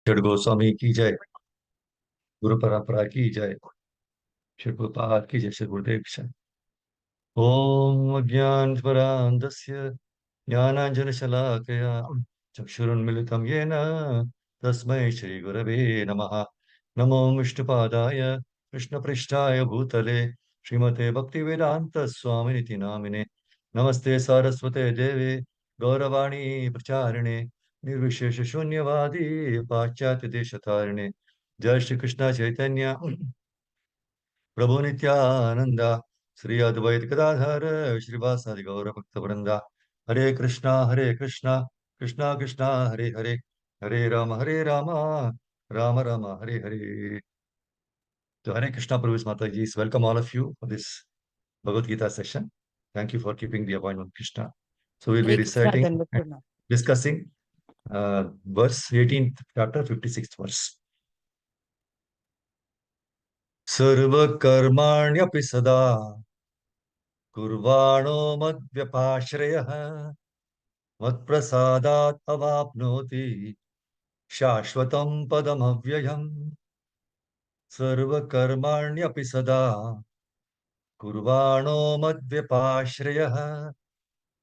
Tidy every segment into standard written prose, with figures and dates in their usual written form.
षड गोस्वामी की जय। गुरु परंपरा की जय। श्री प्रभुपाद की जय। श्री गुरुदेव की जय। ओम अज्ञानस्मरान्धस्य ज्ञानाञ्जनशलाकया चक्षुरुन्मिलितं येन तस्मै श्रीगुरवे नमः। नमो विष्णुपादाय कृष्णपृष्ठाय भूतले श्रीमते भक्तिवेदान्तस्वामिनिति नामिने। नमस्ते सारस्वते देवे गौरवाणी प्रचारिणे निर्विशेषशून्यवादी पाश्चात्यदेशतारिणे। जय श्री कृष्ण चैतन्य प्रभु नित्यानंद श्री अद्वैत गदाधर श्रीवासादि गौर भक्त वृंदा। हरे कृष्णा कृष्णा कृष्णा हरे हरे, हरे Ram Ram Ram Hare Hare. So Hare Krishna, Prabhu's Mataji, welcome all of you for this Bhagavad Gita session. Thank you for keeping the appointment, Krishna. So we'll be Hare Krishna reciting and Dandaprana. discussing verse 18th chapter, 56th verse. Sarva karmanyaphi sada कुर्वाणो मद्व्यपाश्रयः मत्प्रसादात् अवाप्नोति शाश्वतं पदमव्ययम्। सर्वकर्माण्यपि सदा कुर्वाणो मद्व्यपाश्रयः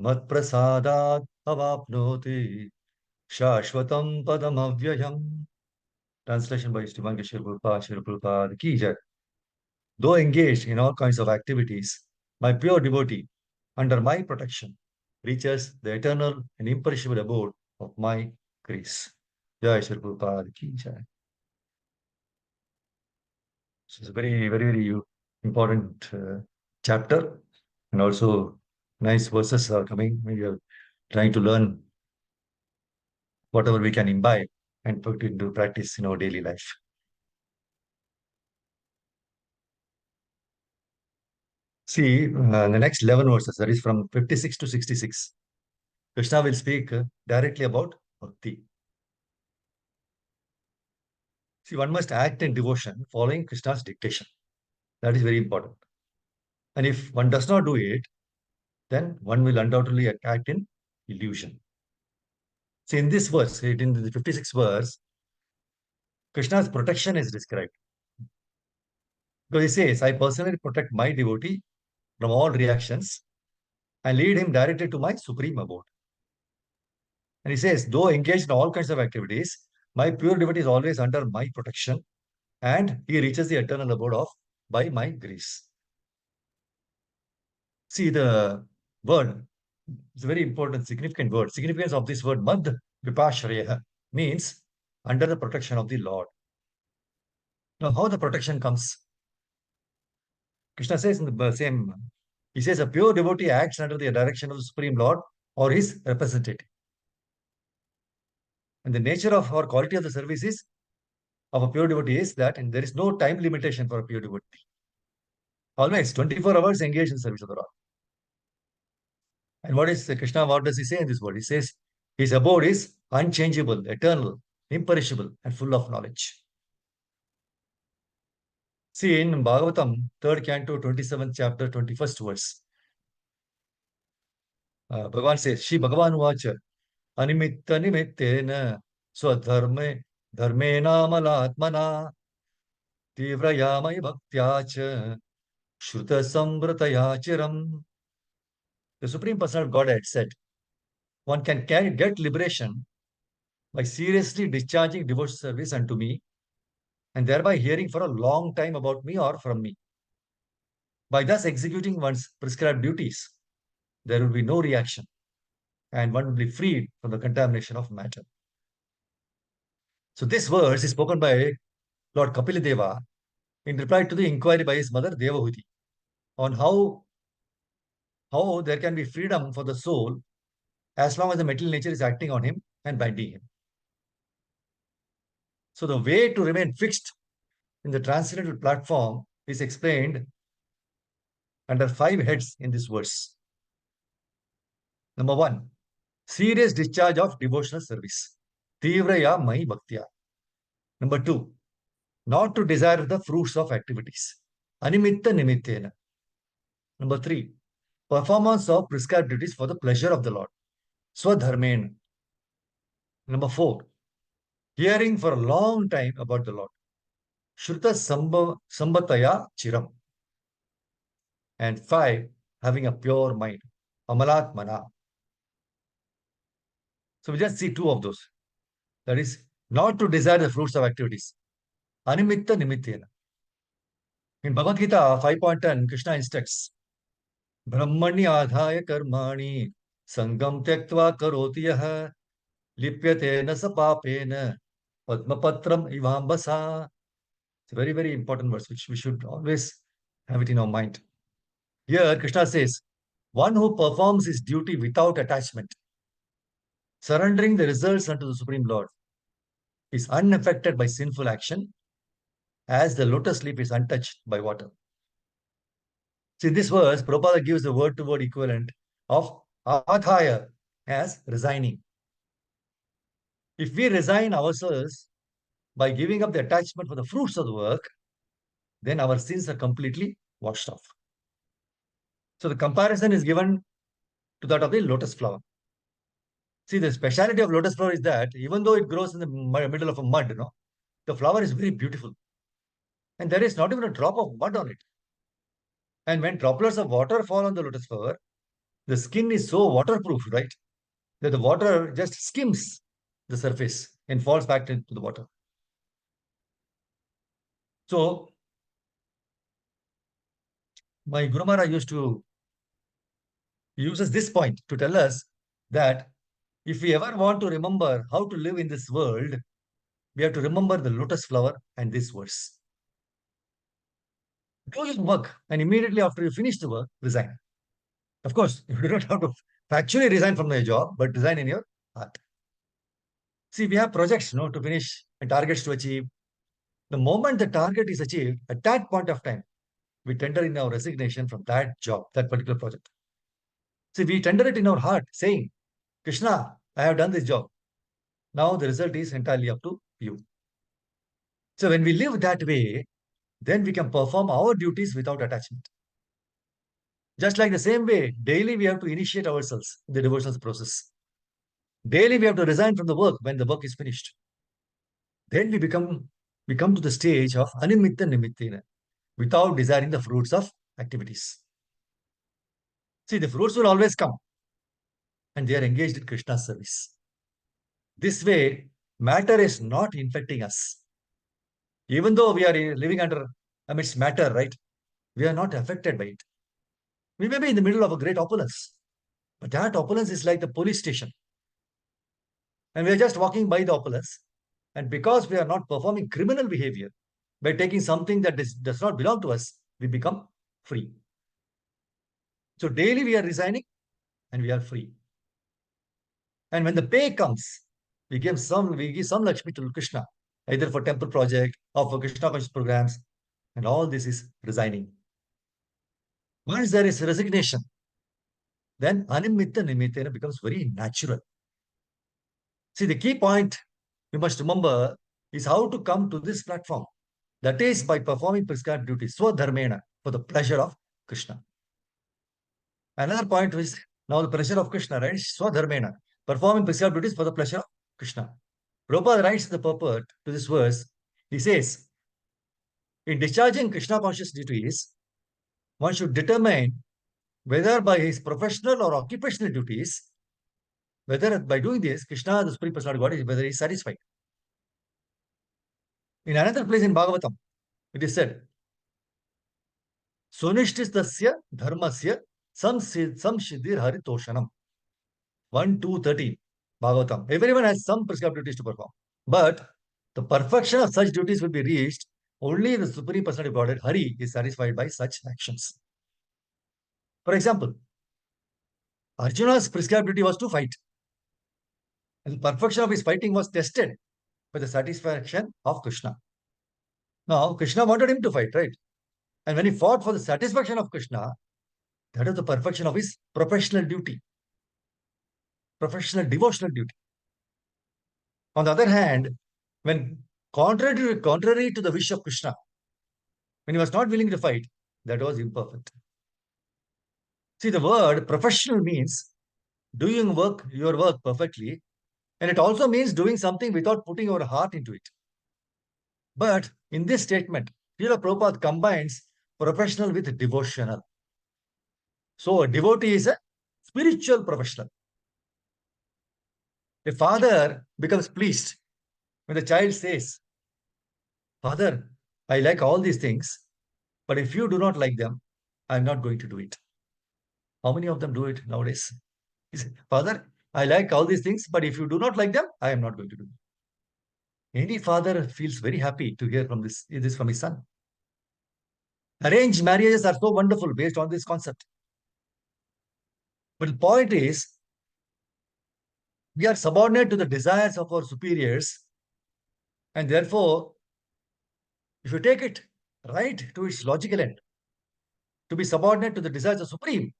मत्प्रसादात् अवाप्नोति शाश्वतं पदमव्ययम्। Translation by Sri Prabhupada ki jai. Though engaged in all kinds of activities, my pure devotee, under my protection, reaches the eternal and imperishable abode of my grace. Jai Shri Prabhupada ki jai. This is a very important chapter, and also nice verses are coming. We are trying to learn whatever we can imbibe and put into practice in our daily life. See, the next 11 verses, that is from 56 to 66. Krishna will speak directly about bhakti. See, one must act in devotion following Krishna's dictation. That is very important. And if one does not do it, then one will undoubtedly act in illusion. See, in this verse, in the 56th verse, Krishna's protection is described. Because he says, I personally protect my devotee from all reactions and lead him directly to my supreme abode. And he says, though engaged in all kinds of activities, my pure devotee is always under my protection and he reaches the eternal abode of by my grace. See, the word, it's a very important, significant word. Significance of this word, mad vipashraya, means under the protection of the Lord. Now, how the protection comes? Krishna says in the same, he says, a pure devotee acts under the direction of the Supreme Lord or his representative. And the nature of or quality of the service is of a pure devotee is that and there is no time limitation for a pure devotee. Always 24 hours engaged in service of the Lord. And what is Krishna? What does he say in this word? He says, his abode is unchangeable, eternal, imperishable, and full of knowledge. See, in Bhagavatam, 3rd canto, 27th chapter, 21st verse, Bhagavan says, Shri Bhagavan Vacha, Animitta Nimittena, Swadharme, Dharmena Malatmana, Tivrayamai Bhaktyacha, Shruta Samvrataya Chiram. The Supreme Personality of Godhead said, one can get liberation by seriously discharging devotional service unto me and thereby hearing for a long time about me or from me. By thus executing one's prescribed duties, there will be no reaction and one will be freed from the contamination of matter. So this verse is spoken by Lord Kapilideva in reply to the inquiry by his mother Devahuti on how there can be freedom for the soul as long as the material nature is acting on him and binding him. So the way to remain fixed in the transcendental platform is explained under 5 heads in this verse. Number 1, serious discharge of devotional service. Tivraya Mai Bhaktya. Number 2, not to desire the fruits of activities. Animitta Nimittena. Number 3, performance of prescribed duties for the pleasure of the Lord. Swadharmen. Number 4, hearing for a long time about the Lord. Shruta Sambataya Chiram. And 5, having a pure mind. Amalatmana. So we just see 2 of those. That is, not to desire the fruits of activities. Animitta nimittena. In Bhagavad Gita 5.10, Krishna instructs, Brahmani adhaya karmani sangam tyaktva karoti yaha lipyate na sapapena padmapatram ivambasa. It's a very, very important verse, which we should always have it in our mind. Here, Krishna says, one who performs his duty without attachment, surrendering the results unto the Supreme Lord, is unaffected by sinful action, as the lotus leaf is untouched by water. See, in this verse, Prabhupada gives the word-to-word equivalent of adhaya as resigning. If we resign ourselves by giving up the attachment for the fruits of the work, then our sins are completely washed off. So the comparison is given to that of the lotus flower. See, the speciality of lotus flower is that even though it grows in the middle of a mud, the flower is very beautiful. And there is not even a drop of mud on it. And when droplets of water fall on the lotus flower, the skin is so waterproof, right? That the water just skims the surface and falls back into the water. So, my Guru Maharaj uses this point to tell us that if we ever want to remember how to live in this world, we have to remember the lotus flower and this verse. Do your work, and immediately after you finish the work, resign. Of course, you do not have to factually resign from your job, but resign in your heart. See, we have projects, to finish and targets to achieve. The moment the target is achieved, at that point of time, we tender in our resignation from that job, that particular project. See, we tender it in our heart, saying, Krishna, I have done this job. Now the result is entirely up to you. So when we live that way, then we can perform our duties without attachment. Just like the same way, daily we have to initiate ourselves in the devotional process. Daily we have to resign from the work when the work is finished. Then we come to the stage of animitta nimittina, without desiring the fruits of activities. See, the fruits will always come, and they are engaged in Krishna's service. This way, matter is not infecting us. Even though we are living amidst matter, right? We are not affected by it. We may be in the middle of a great opulence, but that opulence is like the police station. And we are just walking by the opulence. And because we are not performing criminal behavior, by taking something that does not belong to us, we become free. So daily we are resigning and we are free. And when the pay comes, we give some Lakshmi to Krishna, either for temple project or for Krishna conscious programs. And all this is resigning. Once there is resignation, then animitta nimittena becomes very natural. See, the key point we must remember is how to come to this platform. That is by performing prescribed duties, swadharmena, for the pleasure of Krishna. Another point is now the pleasure of Krishna, right? Swadharmena, performing prescribed duties for the pleasure of Krishna. Prabhupada writes the purport to this verse. He says, in discharging Krishna conscious duties, one should determine whether by his professional or occupational duties, whether by doing this, Krishna, the Supreme Personality of God, whether he is satisfied. In another place in Bhagavatam, it is said, Sunishtistasya dharmasya samshiddhir haritoshanam. 1, 2, 13, Bhagavatam. Everyone has some prescribed duties to perform. But the perfection of such duties will be reached only if the Supreme Personality of Godhead, Hari, is satisfied by such actions. For example, Arjuna's prescribed duty was to fight. And the perfection of his fighting was tested by the satisfaction of Krishna. Now, Krishna wanted him to fight, right? And when he fought for the satisfaction of Krishna, that is the perfection of his professional duty, professional devotional duty. On the other hand, when contrary to the wish of Krishna, when he was not willing to fight, that was imperfect. See, the word professional means doing your work perfectly And it also means doing something without putting your heart into it. But in this statement, Srila Prabhupada combines professional with devotional. So a devotee is a spiritual professional. A father becomes pleased when the child says, Father, I like all these things, but if you do not like them, I'm not going to do it. How many of them do it nowadays? He said, Father, I like all these things, but if you do not like them, I am not going to do it. Any father feels very happy to hear from this from his son. Arranged marriages are so wonderful based on this concept. But the point is, we are subordinate to the desires of our superiors, and therefore, if you take it right to its logical end, to be subordinate to the desires of Supreme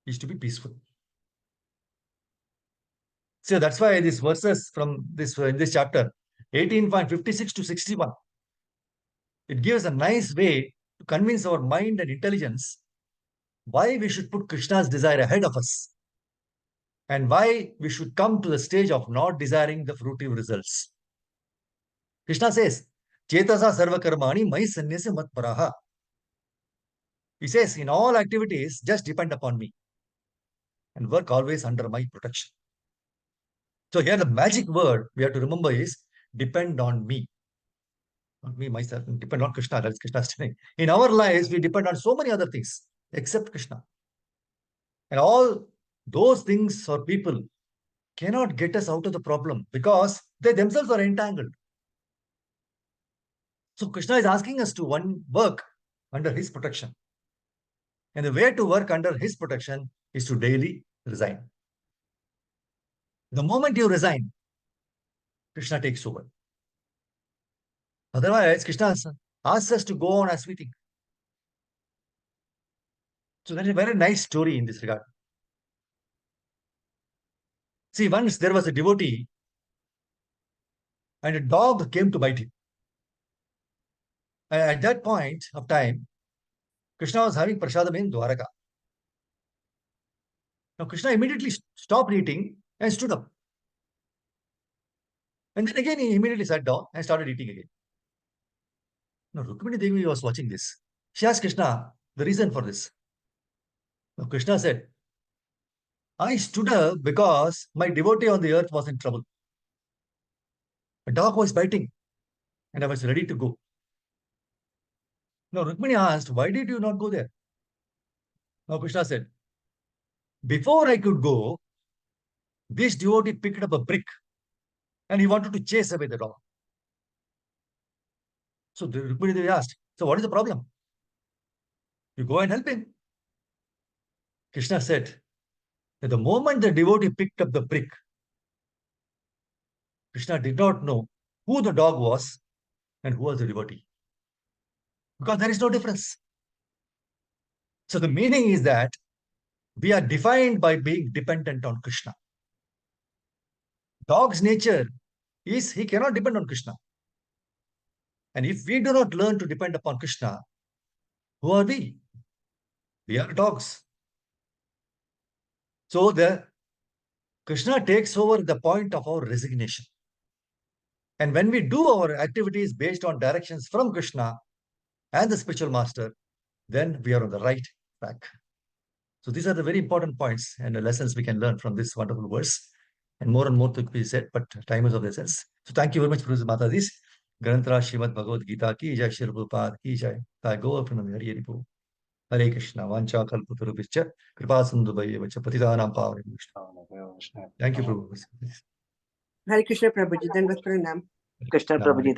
is to be peaceful. So that's why these verses from this in this chapter, 18.56 to 61, it gives a nice way to convince our mind and intelligence why we should put Krishna's desire ahead of us and why we should come to the stage of not desiring the fruitive results. Krishna says, Chetasa sarva karmani mai sannyasi mat paraha. He says, in all activities, just depend upon me and work always under my protection. So here the magic word we have to remember is depend on me. Not me, myself, depend on Krishna. That's Krishna's saying. In our lives, we depend on so many other things except Krishna. And all those things or people cannot get us out of the problem because they themselves are entangled. So Krishna is asking us to work under his protection. And the way to work under his protection is to daily resign. The moment you resign, Krishna takes over. Otherwise, Krishna asks us to go on as we think. So that is a very nice story in this regard. See, once there was a devotee and a dog came to bite him. And at that point of time, Krishna was having prasadam in Dwaraka. Now, Krishna immediately stopped eating and stood up. And then again, he immediately sat down and started eating again. Now, Rukmini Devi was watching this. She asked Krishna the reason for this. Now, Krishna said, I stood up because my devotee on the earth was in trouble. A dog was biting and I was ready to go. Now, Rukmini asked, why did you not go there? Now, Krishna said, before I could go, this devotee picked up a brick and he wanted to chase away the dog. So the Rukmini Devi asked, so what is the problem? You go and help him. Krishna said that the moment the devotee picked up the brick, Krishna did not know who the dog was and who was the devotee. Because there is no difference. So the meaning is that we are defined by being dependent on Krishna. Dog's nature is he cannot depend on Krishna. And if we do not learn to depend upon Krishna, who are we? We are dogs. So the Krishna takes over the point of our resignation. And when we do our activities based on directions from Krishna and the spiritual master, then we are on the right track. So these are the very important points and the lessons we can learn from this wonderful verse. And more to be said, but time is of the essence. So thank you very much, Prabhu Matadis. Grantra Srimad Bhagavad Gita ki jai, Shri Prabhupada ki jai. I go up from the Hari Hari Bol. Hare Krishna, Vancha Kalpatarubhishcha, Kripa Sindhu Bhaiyevacha, Patitanam Pavanebhishcha. Thank you, Prabhu. Hare Krishna Prabhuji, Dandavat Pranam. Krishna Prabhuji,